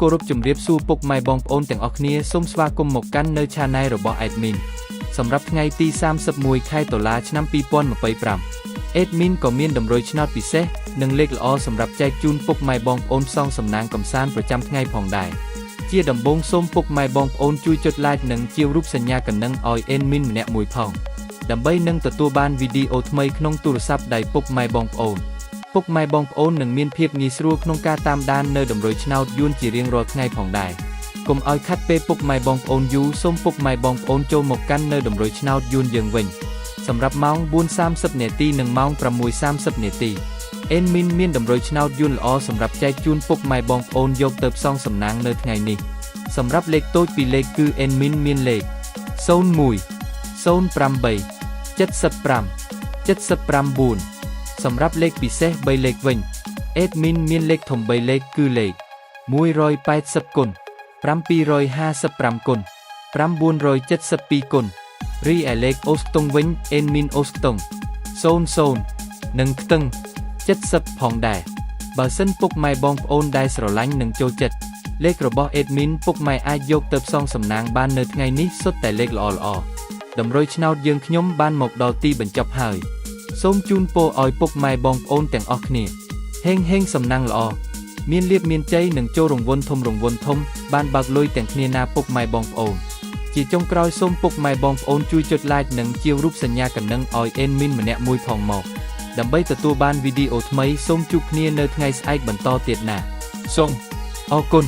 គោរពជំរាបសួរពុកម៉ែបងប្អូនទាំងអស់គ្នាសូមស្វាគមន៍មកកាន់នៅ Channel របស់ Admin សម្រាប់ថ្ងៃទី31ខែតុលាឆ្នាំ2025 Admin ក៏មានតម្រុយឆ្នោតពិសេសនិងលេខល្អសម្រាប់ចែកជូនពុកម៉ែបងប្អូនផ្សងសំណាងកំសាន្តប្រចាំថ្ងៃផងដែរជាដំបូងសូមពុកម៉ែបងប្អូនជួយចុច Like និងជាវរូបសញ្ញាកណ្ដឹងឲ្យ Admin ម្នាក់មួយផងដើម្បីនឹងទទួលបានវីដេអូថ្មីក្នុងទូរស័ព្ទដៃពុកម៉ែបងប្អូនពុកម៉ែបងប្អូននឹងមានភាពងាយស្រួលក្នុងការតាមដាននៅតម្រុយឆ្នោតយួនជារៀងរាល់ថ្ងៃផងដែរកុំឲ្យខាត់ពេលពុកម៉ែបងប្អូនយូរសូមពុកម៉ែបងប្អូនចូលមកកាន់នៅតម្រុយឆ្នោតយួនយើងវិញសម្រាប់ម៉ោង 4:30 នាទីនិងម៉ោង 6:30 នាទី Admin មានតម្រុយឆ្នោតយួនល្អសម្រាប់ចែកជូនពុកម៉ែបងប្អូនយកទៅផ្សងសំណាងនៅថ្ងៃនេះសម្រាប់លេខតូចពីលេខគឺ Admin មានលេខ 01 08 75 759សម្រាប់លេខពិសេស3លេខវិញ Admin មានលេខធំ3លេខគឺលេខ180គុណ755គុណ972គុណរីឯលេខអូសខ្ទង់វិញ Admin អូសខ្ទង់00និងខ្ទង់70ផងដែរបើសិនពុកម៉ែបងប្អូនដែលស្រឡាញ់និងចូលចិត្តលេខរបស់ Admin ពុកម៉ែអាចយកទៅផ្សងសំណាងបាននៅថ្ងៃនេះសុទ្ធតែលេខល្អៗតម្រុយឆ្នោតយើងខ្ញុំបានមកដល់ទីបញ្ចប់ហើយសូមជូនពរឲ្យពុកម៉ែបងប្អូនទាំងអស់គ្នាហេងសំណាងល្អមានលាភមានជ័យនិងចូលរង្វាន់ធំបានបើកលុយទាំងគ្នាណាពុកម៉ែបងប្អូនជាចុងក្រោយសូមពុកម៉ែបងប្អូនជួយចុច Like និងជាវរូបសញ្ញាកណ្ដឹងឲ្យ Admin ម្នាក់មួយផងមកដើម្បីទទួលបានវីដេអូថ្មីសូមជួបគ្នានៅថ្ងៃស្អែកបន្តទៀតណាសូមអរគុណ